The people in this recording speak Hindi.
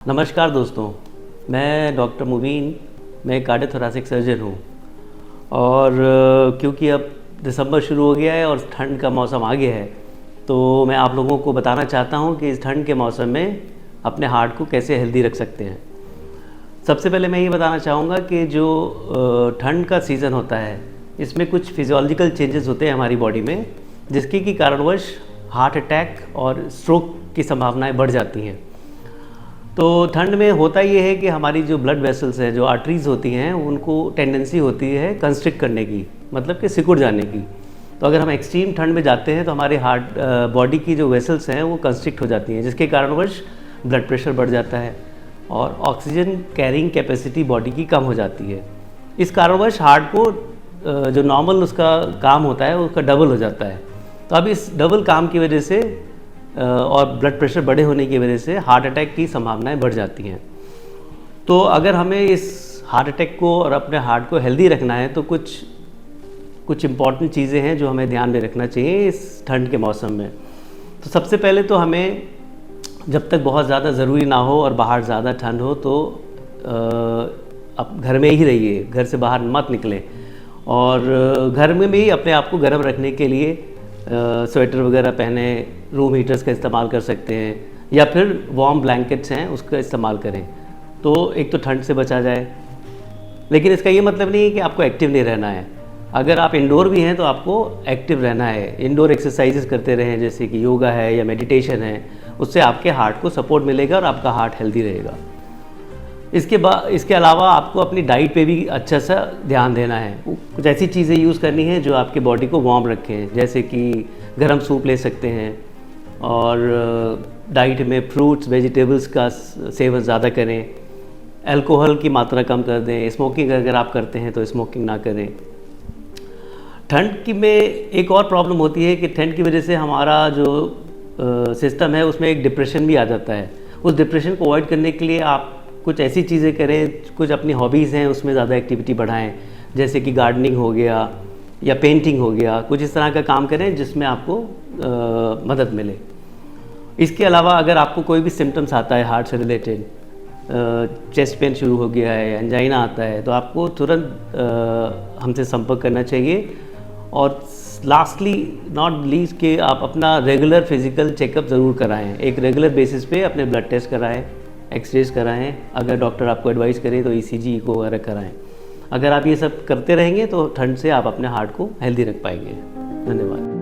नमस्कार दोस्तों, मैं डॉक्टर मुबीन, मैं कार्डियोथोरैसिक सर्जन हूँ। और क्योंकि अब दिसंबर शुरू हो गया है और ठंड का मौसम आ गया है, तो मैं आप लोगों को बताना चाहता हूँ कि इस ठंड के मौसम में अपने हार्ट को कैसे हेल्दी रख सकते हैं। सबसे पहले मैं ये बताना चाहूँगा कि जो ठंड का सीज़न होता है, इसमें कुछ फिजियोलॉजिकल चेंजेस होते हैं हमारी बॉडी में, जिसके की कारणवश हार्ट अटैक और स्ट्रोक की संभावनाएँ बढ़ जाती हैं। तो ठंड में होता ये है कि हमारी जो ब्लड वेसल्स हैं, जो आर्टरीज़ होती हैं, उनको टेंडेंसी होती है कंस्ट्रिक्ट करने की, मतलब कि सिकुड़ जाने की। तो अगर हम एक्सट्रीम ठंड में जाते हैं तो हमारे हार्ट बॉडी की जो वेसल्स हैं वो कंस्ट्रिक्ट हो जाती हैं, जिसके कारणवश ब्लड प्रेशर बढ़ जाता है और ऑक्सीजन कैरिंग कैपेसिटी बॉडी की कम हो जाती है। इस कारणवश हार्ट को जो नॉर्मल उसका काम होता है उसका डबल हो जाता है। तो अब इस डबल काम की वजह से और ब्लड प्रेशर बढ़े होने की वजह से हार्ट अटैक की संभावनाएं बढ़ जाती हैं। तो अगर हमें इस हार्ट अटैक को और अपने हार्ट को हेल्दी रखना है तो कुछ इम्पॉर्टेंट चीज़ें हैं जो हमें ध्यान में रखना चाहिए इस ठंड के मौसम में। तो सबसे पहले तो हमें, जब तक बहुत ज़्यादा ज़रूरी ना हो और बाहर ज़्यादा ठंड हो, तो अब घर में ही रहिए, घर से बाहर मत निकलें। और घर में भी अपने आप को गर्म रखने के लिए स्वेटर वगैरह पहने, रूम हीटर्स का इस्तेमाल कर सकते हैं, या फिर वार्म ब्लैंकेट्स हैं उसका इस्तेमाल करें। तो एक तो ठंड से बचा जाए, लेकिन इसका ये मतलब नहीं है कि आपको एक्टिव नहीं रहना है। अगर आप इंडोर भी हैं तो आपको एक्टिव रहना है, इंडोर एक्सरसाइजेस करते रहें, जैसे कि योगा है या मेडिटेशन है। उससे आपके हार्ट को सपोर्ट मिलेगा और आपका हार्ट हेल्दी रहेगा। इसके अलावा आपको अपनी डाइट पे भी अच्छा सा ध्यान देना है। कुछ ऐसी चीज़ें यूज़ करनी है जो आपके बॉडी को वार्म रखें, जैसे कि गर्म सूप ले सकते हैं, और डाइट में फ्रूट्स वेजिटेबल्स का सेवन ज़्यादा करें, अल्कोहल की मात्रा कम कर दें, स्मोकिंग अगर आप करते हैं तो स्मोकिंग ना करें। ठंड की में एक और प्रॉब्लम होती है कि ठंड की वजह से हमारा जो सिस्टम है उसमें एक डिप्रेशन भी आ जाता है। उस डिप्रेशन को अवॉइड करने के लिए आप कुछ ऐसी चीज़ें करें, कुछ अपनी हॉबीज़ हैं उसमें ज़्यादा एक्टिविटी बढ़ाएं, जैसे कि गार्डनिंग हो गया या पेंटिंग हो गया। कुछ इस तरह का काम करें जिसमें आपको मदद मिले। इसके अलावा अगर आपको कोई भी सिम्टम्स आता है हार्ट से रिलेटेड, चेस्ट पेन शुरू हो गया है, एंजाइना आता है, तो आपको तुरंत हमसे संपर्क करना चाहिए। और लास्टली नॉट लीस्ट कि आप अपना रेगुलर फिज़िकल चेकअप ज़रूर कराएं। एक रेगुलर बेसिस पे अपने ब्लड टेस्ट कराएं, एक्सरेज कराएं, अगर डॉक्टर आपको एडवाइस करें तो ईसीजी को वगैरह कराएं। अगर आप ये सब करते रहेंगे तो ठंड से आप अपने हार्ट को हेल्दी रख पाएंगे। धन्यवाद।